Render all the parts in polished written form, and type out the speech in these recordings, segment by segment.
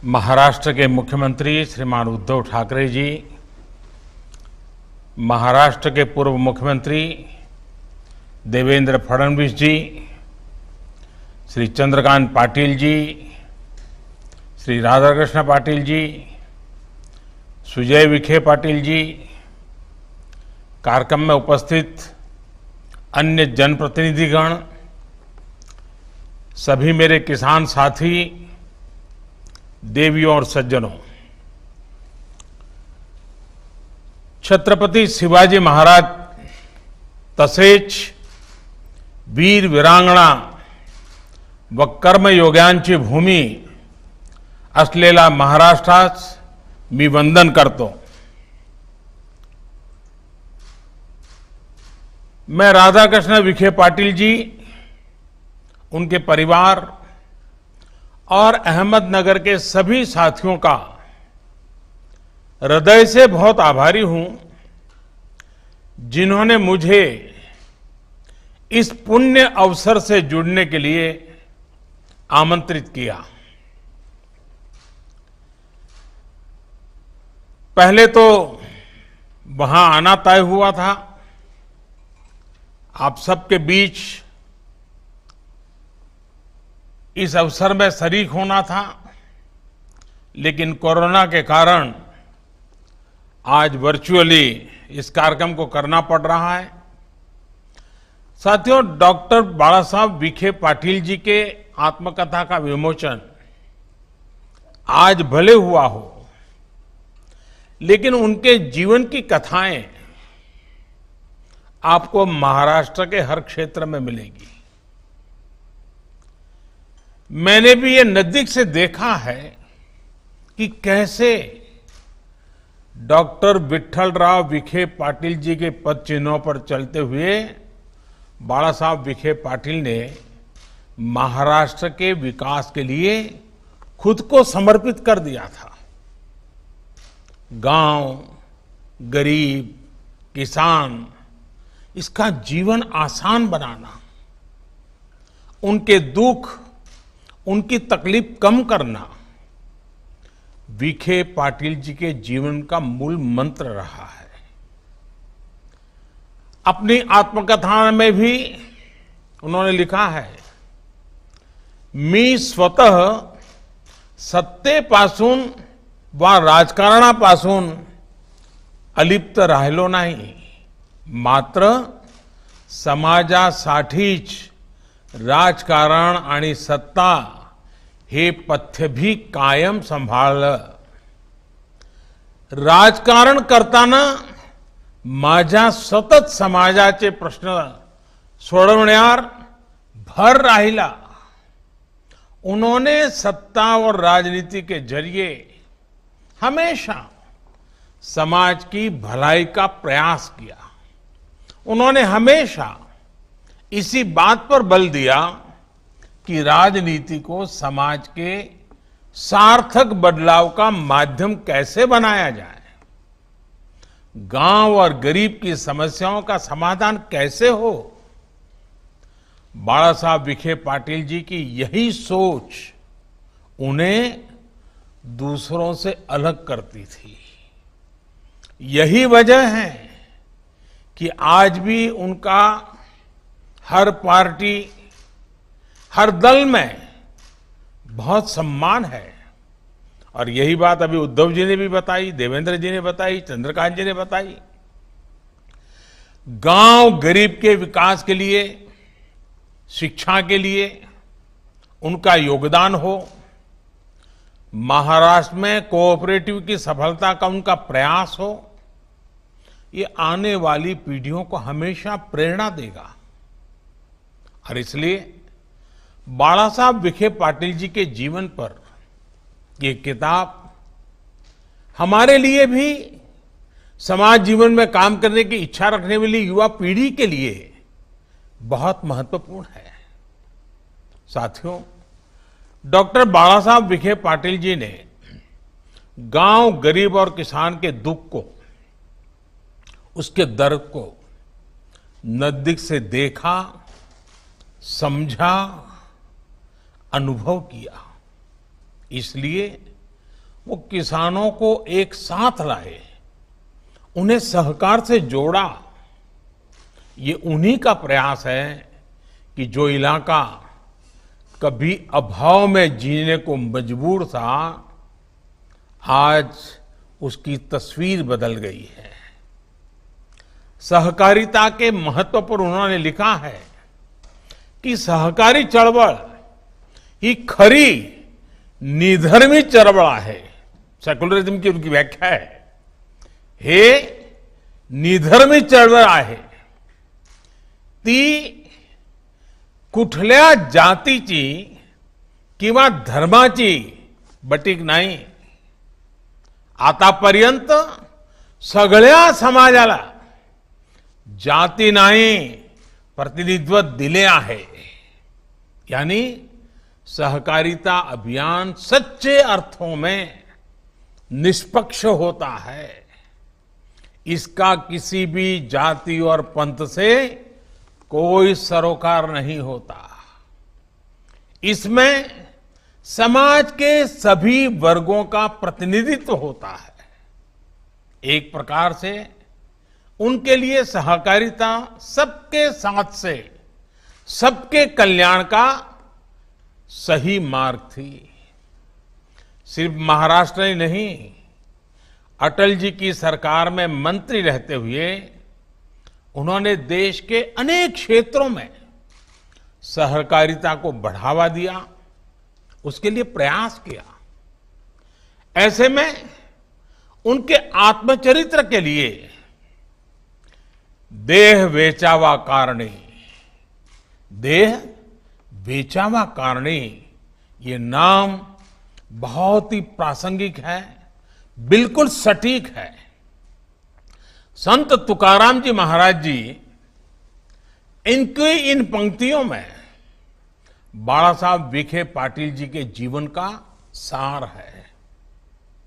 महाराष्ट्र के मुख्यमंत्री श्रीमान उद्धव ठाकरे जी, महाराष्ट्र के पूर्व मुख्यमंत्री देवेंद्र फडणवीस जी, श्री चंद्रकांत पाटिल जी, श्री राधाकृष्ण पाटिल जी, सुजय विखे पाटिल जी, कार्यक्रम में उपस्थित अन्य जनप्रतिनिधिगण, सभी मेरे किसान साथी, देवियों और सज्जनों, छत्रपति शिवाजी महाराज तसेच वीर वीरांगणा व कर्मयोग्यांची भूमी असलेला महाराष्ट्रास मी वंदन करतो. मैं राधाकृष्ण विखे पाटिल जी, उनके परिवार और अहमदनगर के सभी साथियों का हृदय से बहुत आभारी हूं, जिन्होंने मुझे इस पुण्य अवसर से जुड़ने के लिए आमंत्रित किया. पहले तो वहां आना तय हुआ था, आप सबके बीच इस अवसर में शरीक होना था, लेकिन कोरोना के कारण आज वर्चुअली इस कार्यक्रम को करना पड़ रहा है. साथियों, डॉक्टर बाला साहब विखे पाटिल जी के आत्मकथा का विमोचन आज भले हुआ हो, लेकिन उनके जीवन की कथाएं आपको महाराष्ट्र के हर क्षेत्र में मिलेगी. मैंने भी ये नजदीक से देखा है कि कैसे डॉक्टर विट्ठलराव विखे पाटिल जी के पद चिन्हों पर चलते हुए बाला साहब विखे पाटिल ने महाराष्ट्र के विकास के लिए खुद को समर्पित कर दिया था. गांव, गरीब, किसान, इसका जीवन आसान बनाना, उनके दुख, उनकी तकलीफ कम करना विखे पाटिल जी के जीवन का मूल मंत्र रहा है. अपनी आत्मकथा में भी उन्होंने लिखा है, मी स्वतः सत्तेपासून वा राजकारणापासून अलिप्त राहिलो नाही, मात्र समाजासाठीच राजकारण आणि सत्ता हे पथ्य भी कायम सांभाळलं. राजकारण करताना माझ्या सतत समाजाचे प्रश्न सोडवण्यावर भर राहिला. उन्होंने सत्ता और राजनीति के जरिए हमेशा समाज की भलाई का प्रयास किया. उन्होंने हमेशा इसी बात पर बल दिया कि राजनीति को समाज के सार्थक बदलाव का माध्यम कैसे बनाया जाए, गांव और गरीब की समस्याओं का समाधान कैसे हो. बाला साहब विखे पाटिल जी की यही सोच उन्हें दूसरों से अलग करती थी. यही वजह है कि आज भी उनका हर पार्टी, हर दल में बहुत सम्मान है. और यही बात अभी उद्धव जी ने भी बताई, देवेंद्र जी ने बताई, चंद्रकांत जी ने बताई. गांव गरीब के विकास के लिए, शिक्षा के लिए उनका योगदान हो, महाराष्ट्र में कोऑपरेटिव की सफलता का उनका प्रयास हो, ये आने वाली पीढ़ियों को हमेशा प्रेरणा देगा. और इसलिए बाला साहब विखे पाटिल जी के जीवन पर ये किताब हमारे लिए भी, समाज जीवन में काम करने की इच्छा रखने वाली युवा पीढ़ी के लिए बहुत महत्वपूर्ण है. साथियों, डॉक्टर बाला साहब विखे पाटिल जी ने गांव, गरीब और किसान के दुख को, उसके दर्द को नजदीक से देखा, समझा, अनुभव किया. इसलिए वो किसानों को एक साथ लाए, उन्हें सहकार से जोड़ा। ये उन्हीं का प्रयास है कि जो इलाका कभी अभाव में जीने को मजबूर था, आज उसकी तस्वीर बदल गई है। सहकारिता के महत्व पर उन्होंने लिखा है कि सहकारी चळवळ ही खरी निधर्मी चळवळ आहे। सेक्युलरिज्म की उनकी व्याख्या है, हे निधर्मी चळवळ आहे। ती कुठल्या जातीची किंवा धर्माची बटीक नाही। आतापर्यंत सगळ्या समाजाला जाती नाही प्रतिनिधित्व दिले आहे। यानी सहकारिता अभियान सच्चे अर्थों में निष्पक्ष होता है। इसका किसी भी जाति और पंथ से कोई सरोकार नहीं होता। इसमें समाज के सभी वर्गों का प्रतिनिधित्व होता है। एक प्रकार से उनके लिए सहकारिता सबके साथ से सबके कल्याण का सही मार्ग थी। सिर्फ महाराष्ट्र ही नहीं, अटल जी की सरकार में मंत्री रहते हुए उन्होंने देश के अनेक क्षेत्रों में सहकारिता को बढ़ावा दिया, उसके लिए प्रयास किया। ऐसे में उनके आत्मचरित्र के लिए देह वेचावा कारणी, देह वेचावा कारणी, ये नाम बहुत ही प्रासंगिक है, बिल्कुल सटीक है। संत तुकाराम जी महाराज जी, इनकी इन पंक्तियों में बाला साहब विखे पाटिल जी के जीवन का सार है।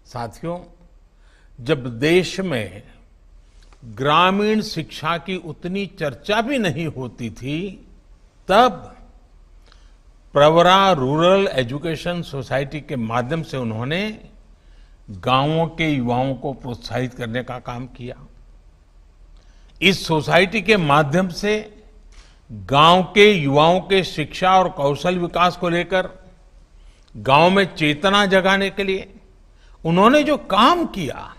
साथियों, जब देश में ग्रामीण शिक्षा की उतनी चर्चा भी नहीं होती थी, तब प्रवरा रूरल एजुकेशन सोसाइटी के माध्यम से उन्होंने गांवों के युवाओं को प्रोत्साहित करने का काम किया। इस सोसाइटी के माध्यम से गांव के युवाओं के शिक्षा और कौशल विकास को लेकर गांव में चेतना जगाने के लिए उन्होंने जो काम किया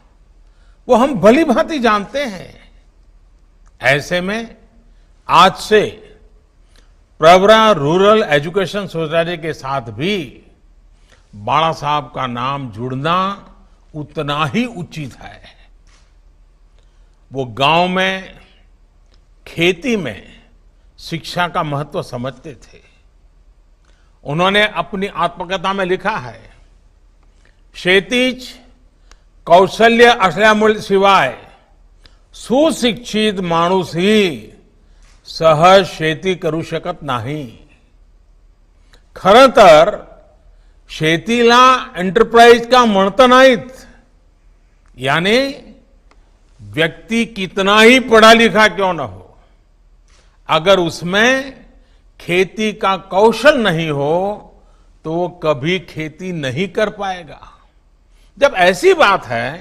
वो हम भली भांति जानते हैं। ऐसे में आज से प्रवरा रूरल एजुकेशन सोसाइटी के साथ भी बाला साहब का नाम जुड़ना उतना ही उचित है। वो गांव में खेती में शिक्षा का महत्व समझते थे। उन्होंने अपनी आत्मकथा में लिखा है, शेतीच कौशल्य असल्याशिवाय सुशिक्षित माणूस ही सहज शेती करू शकत नाही। खरं तर शेतीला एंटरप्राइज का म्हणता नाहीत। यानी व्यक्ति कितना ही पढ़ा लिखा क्यों न हो, अगर उसमें खेती का कौशल नहीं हो तो वो कभी खेती नहीं कर पाएगा। जब ऐसी बात है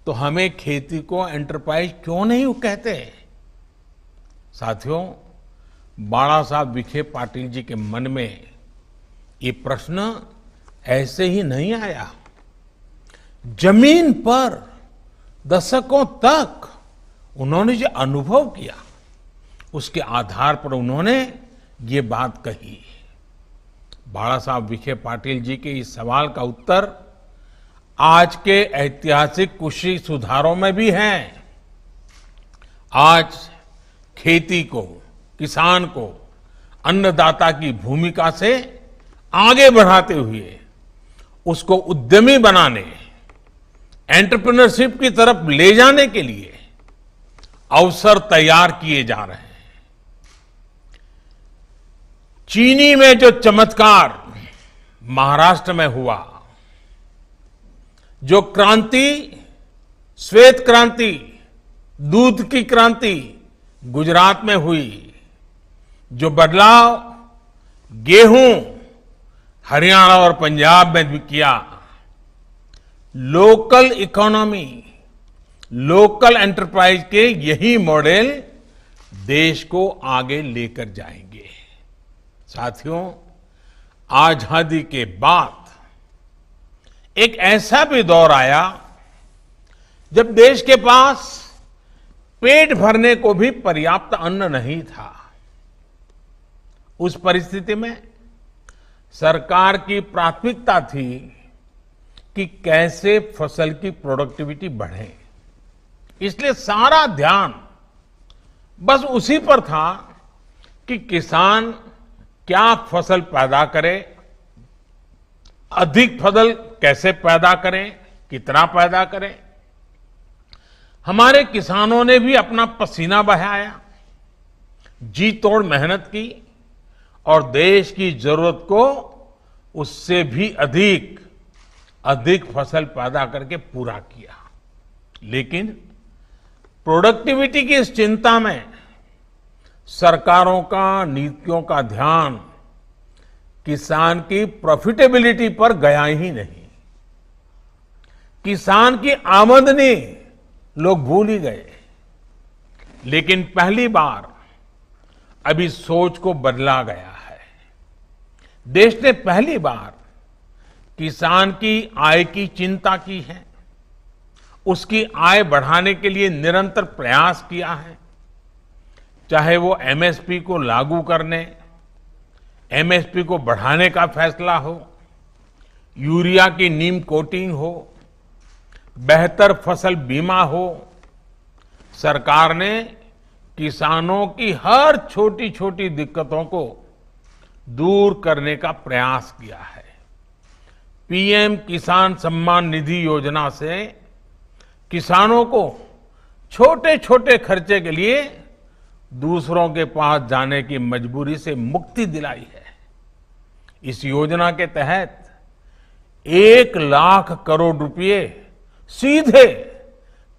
तो हमें खेती को एंटरप्राइज क्यों नहीं कहते। साथियों, बाला साहब विखे पाटिल जी के मन में ये प्रश्न ऐसे ही नहीं आया। जमीन पर दशकों तक उन्होंने जो अनुभव किया, उसके आधार पर उन्होंने ये बात कही। बाला साहब विखे पाटिल जी के इस सवाल का उत्तर आज के ऐतिहासिक कृषि सुधारों में भी है। आज खेती को, किसान को अन्नदाता की भूमिका से आगे बढ़ाते हुए उसको उद्यमी बनाने, एंटरप्रेन्योरशिप की तरफ ले जाने के लिए अवसर तैयार किए जा रहे हैं। चीनी में जो चमत्कार महाराष्ट्र में हुआ, जो क्रांति, श्वेत क्रांति, दूध की क्रांति गुजरात में हुई, जो बदलाव गेहूं हरियाणा और पंजाब में भी किया, लोकल इकोनॉमी, लोकल एंटरप्राइज के यही मॉडल देश को आगे लेकर जाएंगे। साथियों, आजादी के बाद एक ऐसा भी दौर आया जब देश के पास पेट भरने को भी पर्याप्त अन्न नहीं था। उस परिस्थिति में सरकार की प्राथमिकता थी कि कैसे फसल की प्रोडक्टिविटी बढ़े। इसलिए सारा ध्यान बस उसी पर था कि किसान क्या फसल पैदा करे, अधिक फसल कैसे पैदा करें, कितना पैदा करें। हमारे किसानों ने भी अपना पसीना बहाया, जी तोड़ मेहनत की और देश की जरूरत को उससे भी अधिक फसल पैदा करके पूरा किया। लेकिन प्रोडक्टिविटी की इस चिंता में सरकारों का, नीतियों का ध्यान किसान की प्रॉफिटेबिलिटी पर गया ही नहीं। किसान की आमदनी लोग भूल ही गए। लेकिन पहली बार अभी सोच को बदला गया है। देश ने पहली बार किसान की आय की चिंता की है, उसकी आय बढ़ाने के लिए निरंतर प्रयास किया है। चाहे वो एमएसपी को लागू करने, एमएसपी को बढ़ाने का फैसला हो, यूरिया की नीम कोटिंग हो, बेहतर फसल बीमा हो, सरकार ने किसानों की हर छोटी छोटी दिक्कतों को दूर करने का प्रयास किया है। पीएम किसान सम्मान निधि योजना से किसानों को छोटे छोटे खर्चे के लिए दूसरों के पास जाने की मजबूरी से मुक्ति दिलाई है। इस योजना के तहत 1 लाख करोड़ रुपए सीधे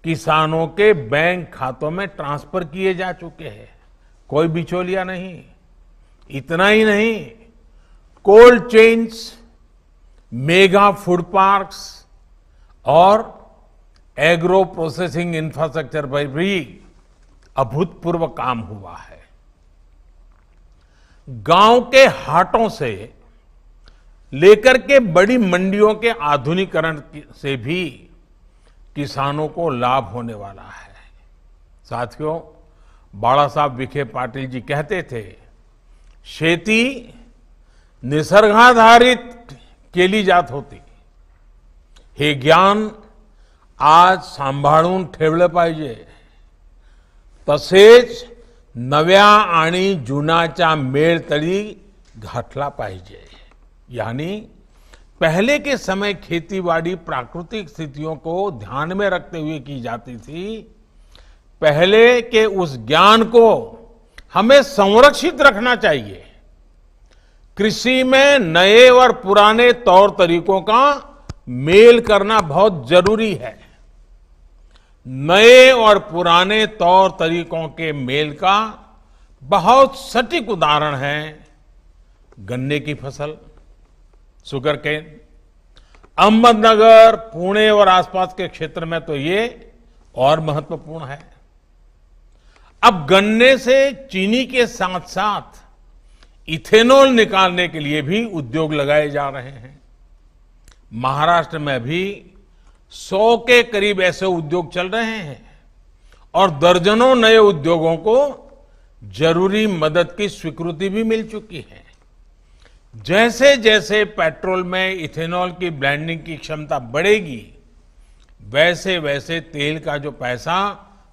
किसानों के बैंक खातों में ट्रांसफर किए जा चुके हैं। कोई बिचौलिया नहीं। इतना ही नहीं, cold chains, mega food parks और एग्रो प्रोसेसिंग इंफ्रास्ट्रक्चर पर भी अभूतपूर्व काम हुआ है। गांव के हाटों से लेकर के बड़ी मंडियों के आधुनिकीकरण से भी किसानों को लाभ होने वाला है। साथियों, बाला साहब विखे पाटिल जी कहते थे, शेती निसर्गाधारित केली जात होती, हे ज्ञान आज सांभाळून ठेवलं पाहिजे, तसेच नव्या आणि जुनाच्या मेळ तळी घातला पाहिजे। यानी पहले के समय खेतीबाड़ी प्राकृतिक स्थितियों को ध्यान में रखते हुए की जाती थी। पहले के उस ज्ञान को हमें संरक्षित रखना चाहिए। कृषि में नए और पुराने तौर तरीकों का मेल करना बहुत जरूरी है। नए और पुराने तौर तरीकों के मेल का बहुत सटीक उदाहरण है गन्ने की फसल, शुगर केन। अहमदनगर, पुणे और आसपास के क्षेत्र में तो ये और महत्वपूर्ण है। अब गन्ने से चीनी के साथ साथ इथेनॉल निकालने के लिए भी उद्योग लगाए जा रहे हैं। महाराष्ट्र में भी 100 के करीब ऐसे उद्योग चल रहे हैं और दर्जनों नए उद्योगों को जरूरी मदद की स्वीकृति भी मिल चुकी है। जैसे जैसे पेट्रोल में इथेनॉल की ब्लेंडिंग की क्षमता बढ़ेगी, वैसे वैसे तेल का जो पैसा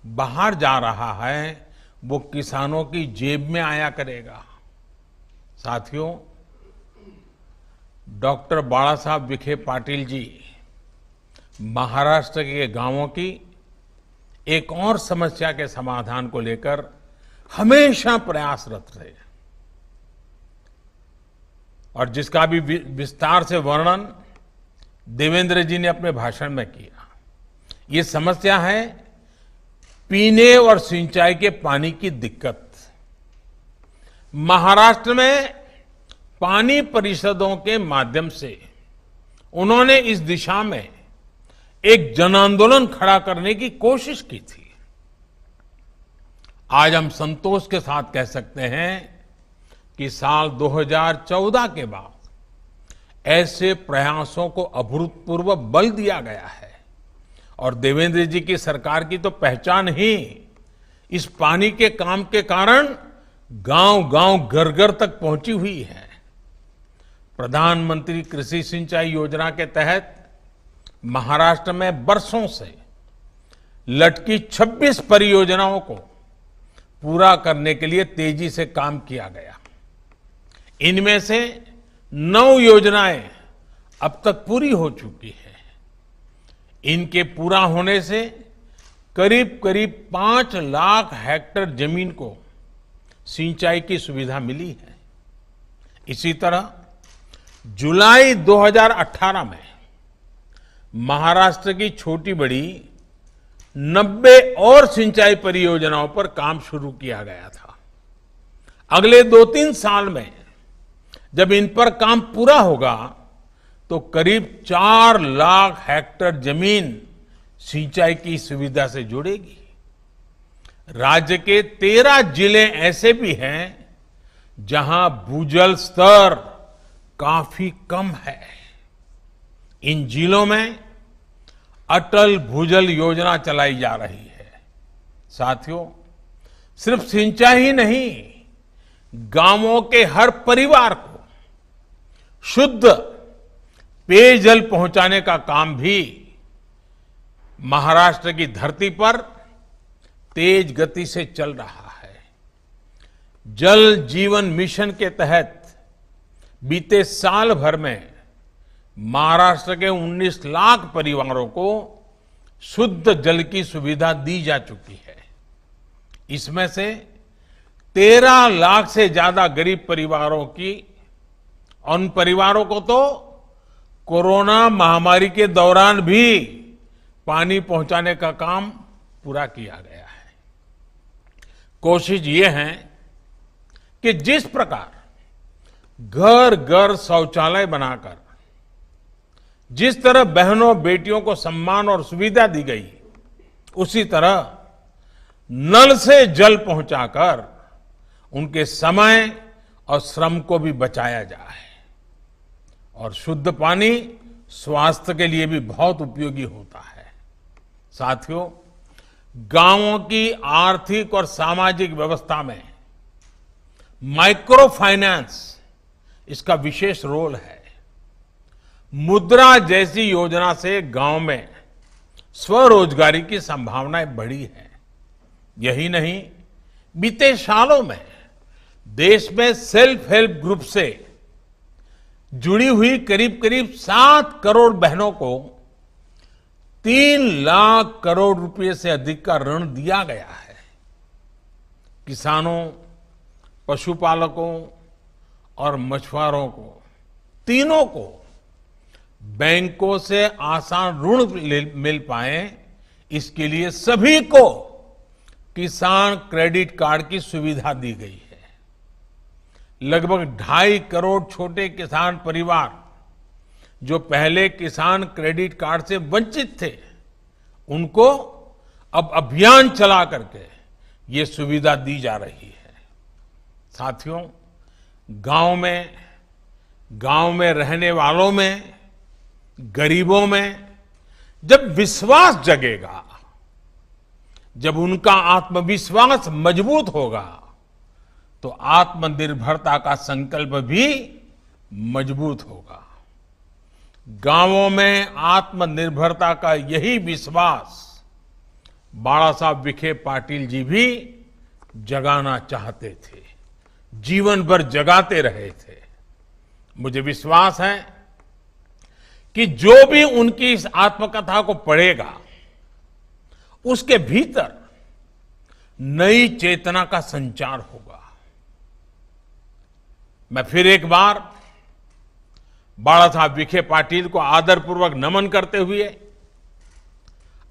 बाहर जा रहा है वो किसानों की जेब में आया करेगा। साथियों, डॉक्टर बाला साहब विखे पाटिल जी महाराष्ट्र के गांवों की एक और समस्या के समाधान को लेकर हमेशा प्रयासरत रहे और जिसका भी विस्तार से वर्णन देवेंद्र जी ने अपने भाषण में किया। ये समस्या है पीने और सिंचाई के पानी की दिक्कत। महाराष्ट्र में पानी परिषदों के माध्यम से उन्होंने इस दिशा में एक जन आंदोलन खड़ा करने की कोशिश की थी। आज हम संतोष के साथ कह सकते हैं कि साल 2014 के बाद ऐसे प्रयासों को अभूतपूर्व बल दिया गया है और देवेंद्र जी की सरकार की तो पहचान ही इस पानी के काम के कारण गांव-गांव, घर-घर तक पहुंची हुई है। प्रधानमंत्री कृषि सिंचाई योजना के तहत महाराष्ट्र में बरसों से लटकी 26 परियोजनाओं को पूरा करने के लिए तेजी से काम किया गया। इनमें से 9 योजनाएं अब तक पूरी हो चुकी है। इनके पूरा होने से करीब करीब 5 लाख हेक्टेयर जमीन को सिंचाई की सुविधा मिली है। इसी तरह जुलाई 2018 में महाराष्ट्र की छोटी बड़ी 90 और सिंचाई परियोजनाओं पर काम शुरू किया गया था। अगले 2-3 साल में जब इन पर काम पूरा होगा तो करीब 4 लाख हेक्टेयर जमीन सिंचाई की सुविधा से जुड़ेगी। राज्य के 13 जिले ऐसे भी हैं जहां भूजल स्तर काफी कम है। इन जिलों में अटल भूजल योजना चलाई जा रही है। साथियों, सिर्फ सिंचाई ही नहीं, गांवों के हर परिवार को शुद्ध पेयजल पहुंचाने का काम भी महाराष्ट्र की धरती पर तेज गति से चल रहा है। जल जीवन मिशन के तहत बीते साल भर में महाराष्ट्र के 19 लाख परिवारों को शुद्ध जल की सुविधा दी जा चुकी है। इसमें से 13 लाख से ज्यादा गरीब परिवारों की, उन परिवारों को तो कोरोना महामारी के दौरान भी पानी पहुंचाने का काम पूरा किया गया है। कोशिश ये है कि जिस प्रकार घर घर शौचालय बनाकर जिस तरह बहनों बेटियों को सम्मान और सुविधा दी गई, उसी तरह नल से जल पहुंचाकर उनके समय और श्रम को भी बचाया जाए। और शुद्ध पानी स्वास्थ्य के लिए भी बहुत उपयोगी होता है। साथियों, गांवों की आर्थिक और सामाजिक व्यवस्था में माइक्रो फाइनेंस इसका विशेष रोल है। मुद्रा जैसी योजना से गांव में स्वरोजगारी की संभावनाएं बढ़ी हैं। यही नहीं, बीते सालों में देश में सेल्फ हेल्प ग्रुप से जुड़ी हुई करीब करीब 7 करोड़ बहनों को 3 लाख करोड़ रुपए से अधिक का ऋण दिया गया है। किसानों, पशुपालकों और मछुआरों को, तीनों को बैंकों से आसान ऋण मिल पाए, इसके लिए सभी को किसान क्रेडिट कार्ड की सुविधा दी गई है। लगभग 2.5 करोड़ छोटे किसान परिवार जो पहले किसान क्रेडिट कार्ड से वंचित थे, उनको अब अभियान चला करके ये सुविधा दी जा रही है। साथियों, गांव में रहने वालों में, गरीबों में जब विश्वास जगेगा, जब उनका आत्मविश्वास मजबूत होगा, तो आत्मनिर्भरता का संकल्प भी मजबूत होगा। गांवों में आत्मनिर्भरता का यही विश्वास बाला साहब विखे पाटिल जी भी जगाना चाहते थे, जीवन भर जगाते रहे थे। मुझे विश्वास है कि जो भी उनकी इस आत्मकथा को पढ़ेगा, उसके भीतर नई चेतना का संचार होगा। मैं फिर एक बार बाला साहब विखे पाटिल को आदरपूर्वक नमन करते हुए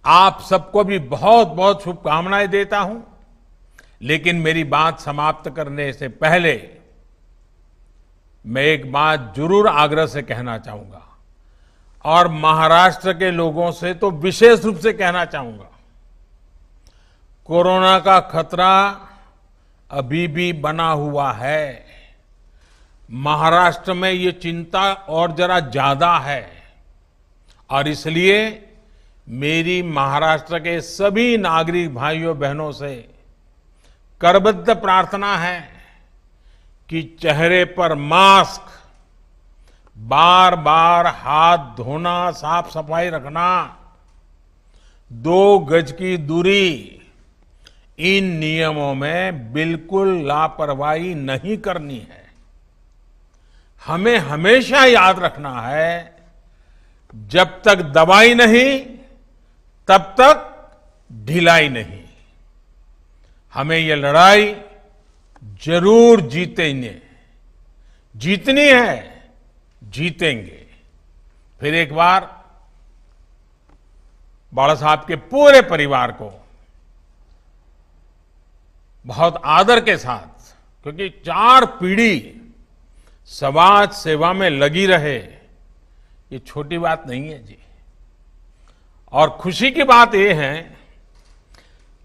आप सबको भी बहुत बहुत शुभकामनाएं देता हूं। लेकिन मेरी बात समाप्त करने से पहले मैं एक बात जरूर आग्रह से कहना चाहूंगा। और महाराष्ट्र के लोगों से तो विशेष रूप से कहना चाहूंगा, कोरोना का खतरा अभी भी बना हुआ है। महाराष्ट्र में ये चिंता और जरा ज्यादा है और इसलिए मेरी महाराष्ट्र के सभी नागरिक भाइयों बहनों से करबद्ध प्रार्थना है कि चेहरे पर मास्क, बार बार हाथ धोना, साफ सफाई रखना, 2 गज की दूरी, इन नियमों में बिल्कुल लापरवाही नहीं करनी है। हमें हमेशा याद रखना है, जब तक दवाई नहीं तब तक ढिलाई नहीं। हमें ये लड़ाई जरूर जीतेंगे, जीतनी है, जीतेंगे। फिर एक बार बाला साहब के पूरे परिवार को बहुत आदर के साथ, क्योंकि 4 पीढ़ी समाज सेवा में लगी रहे, ये छोटी बात नहीं है जी। और खुशी की बात यह है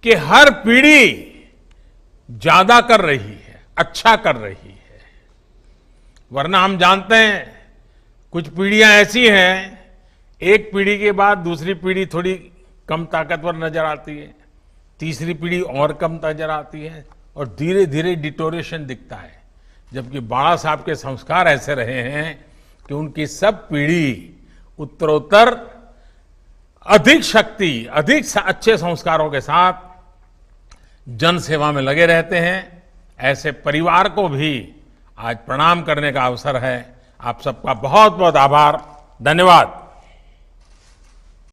कि हर पीढ़ी ज्यादा कर रही है, अच्छा कर रही है। वरना हम जानते हैं कुछ पीढ़ियां ऐसी हैं, एक पीढ़ी के बाद दूसरी पीढ़ी थोड़ी कम ताकतवर नजर आती है, तीसरी पीढ़ी और कम नजर आती है और धीरे धीरे डिटोरेशन दिखता है। जबकि बाला साहब के संस्कार ऐसे रहे हैं कि उनकी सब पीढ़ी उत्तरोत्तर अधिक शक्ति, अधिक अच्छे संस्कारों के साथ जन सेवा में लगे रहते हैं। ऐसे परिवार को भी आज प्रणाम करने का अवसर है। आप सबका बहुत बहुत आभार, धन्यवाद।